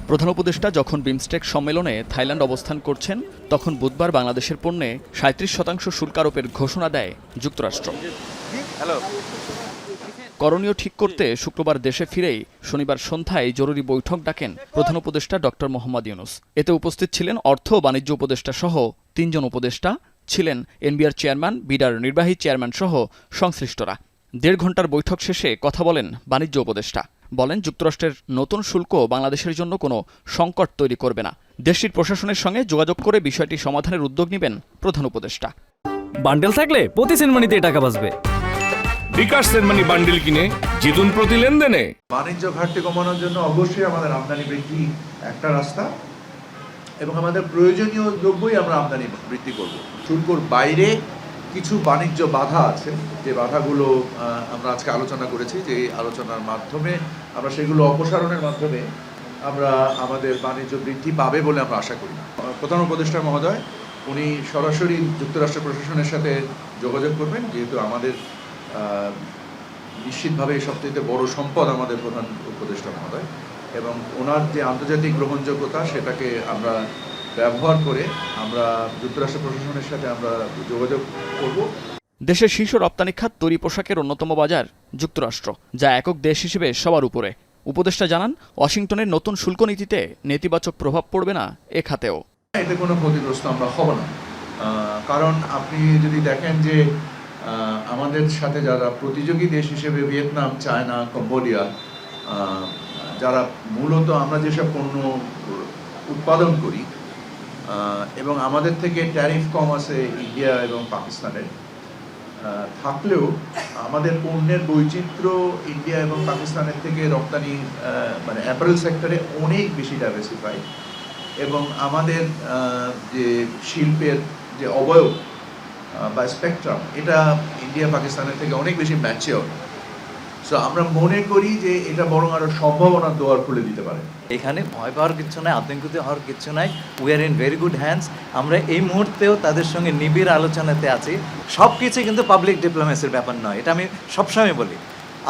প্রধান উপদেষ্টা যখন বিমস্টেক সম্মেলনে থাইল্যান্ড অবস্থান করছেন, তখন বুধবার বাংলাদেশের পণ্যে ৩৭% শুল্ক আরোপের ঘোষণা দেয় যুক্তরাষ্ট্র। করণীয় ঠিক করতে শুক্রবার দেশে ফিরেই শনিবার সন্ধ্যায় জরুরি বৈঠক ডাকেন প্রধান উপদেষ্টা ডক্টর মোহাম্মদ ইউনূস। এতে উপস্থিত ছিলেন অর্থ ও বাণিজ্য উপদেষ্টা সহ ৩ জন উপদেষ্টা, ছিলেন এনবিআর চেয়ারম্যান, বিডার নির্বাহী চেয়ারম্যান সহ সংশ্লিষ্টরা। ১.৫ ঘণ্টার বৈঠক শেষে কথা বলেন বাণিজ্য উপদেষ্টা। বলেন, যুক্তরাষ্ট্রের নতুন শুল্ক বাংলাদেশের জন্য কোনো সংকট তৈরি করবে না। দেশটির প্রশাসনের সঙ্গে যোগাযোগ করে বিষয়টি সমাধানের উদ্যোগ নেবেন প্রধান উপদেষ্টা। বান্ডেল থাকলে প্রতি সেনমানিতে টাকা বাঁচবে। বিকাশ সেনমানি বান্ডেল কিনে জিতুন প্রতি লেনদেনে। বাণিজ্য ঘাটতি কমানোর জন্য অবশ্যই আমাদের আমদানি বৃদ্ধি একটা রাস্তা, এবং আমাদের প্রয়োজনীয় দ্রব্যই আমরা আমদানি বৃদ্ধি করব। শুল্কর বাইরে কিছু বাণিজ্য বাধা আছে, যে বাধাগুলো আমরা আজকে আলোচনা করেছি, যে আলোচনার মাধ্যমে আমরা সেগুলো অপসারণের মাধ্যমে আমরা আমাদের বাণিজ্য বৃদ্ধি পাবে বলে আমরা আশা করি। প্রধান উপদেষ্টা মহোদয় উনি সরাসরি যুক্তরাষ্ট্র প্রশাসনের সাথে যোগাযোগ করবেন, যেহেতু আমাদের নিশ্চিতভাবে সবচেয়ে বড় সম্পদ আমাদের প্রধান উপদেষ্টা মহোদয়, এবং ওনার যে আন্তর্জাতিক গ্রহণযোগ্যতা সেটাকে আমরা ব্যবহার করে আমরা যুক্তরাষ্ট্র প্রশাসনের সাথে আমরা যোগাযোগ করব। দেশের শীর্ষ রপ্তানি খাত তৈরি পোশাকের অন্যতম বাজার যুক্তরাষ্ট্র, যা একক দেশ হিসেবে সবার উপরে। উপদেষ্টা জানান, ওয়াশিংটনের নতুন শুল্ক নীতিতে নেতিবাচক প্রভাব পড়বে না এ খাতেও। এতে কোনো ক্ষতিগ্রস্ত আমরা হব না, কারণ আপনি যদি দেখেন যে আমাদের সাথে যারা প্রতিযোগী দেশ হিসেবে ভিয়েতনাম, চায়না, কম্বোডিয়া, যারা মূলত আমরা যেসব পণ্য উৎপাদন করি এবং আমাদের থেকে ট্যারিফ কম আছে ইন্ডিয়া এবং পাকিস্তানের, থাকলেও আমাদের পণ্যের বৈচিত্র্য ইন্ডিয়া এবং পাকিস্তানের থেকে রপ্তানি মানে অ্যাপারেল সেক্টরে অনেক বেশি ডাইভার্সিফাইড, এবং আমাদের যে শিল্পের যে অবয়ব বা স্পেকট্রাম, এটা ইন্ডিয়া পাকিস্তানের থেকে অনেক বেশি ম্যাচিওর। সো আমরা মনে করি যে এটা বরং আরো সম্ভাবনার দুয়ার খুলে দিতে পারে। এখানে ভয় পাওয়ার কিছু নাই, আতঙ্কিত হওয়ার কিছু নাই। We are in very good hands. আমরা এই মুহূর্তেও তাদের সঙ্গে নিবিড় আলোচনাতে আছি। সব কিছু কিন্তু পাবলিক ডিপ্লোমেসির ব্যাপার নয়, এটা আমি সবসময় বলি।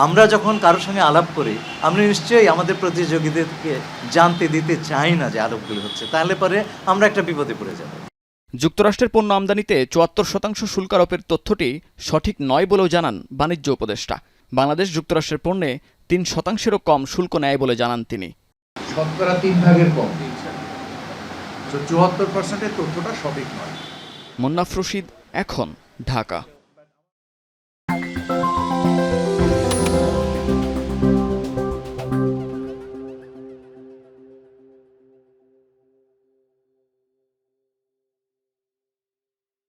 আমরা যখন কারোর সঙ্গে আলাপ করি, আমরা নিশ্চয়ই আমাদের প্রতিযোগীদেরকে জানতে দিতে চাই না যে আলাপগুলো হচ্ছে, তাহলে পরে আমরা একটা বিপদে পড়ে যাব। যুক্তরাষ্ট্রের পণ্য আমদানিতে ৭৪% শুল্ক আরোপের তথ্যটি সঠিক নয় বলেও জানান বাণিজ্য উপদেষ্টা। বাংলাদেশ যুক্তরাষ্ট্রের পণ্যে ৩%-এরও কম শুল্ক নেয় বলে জানান তিনি। ৩/৪ কম, ৭৪%-এর তথ্যটা সঠিক নয়। মুন্নাফ রশিদ, এখন, ঢাকা।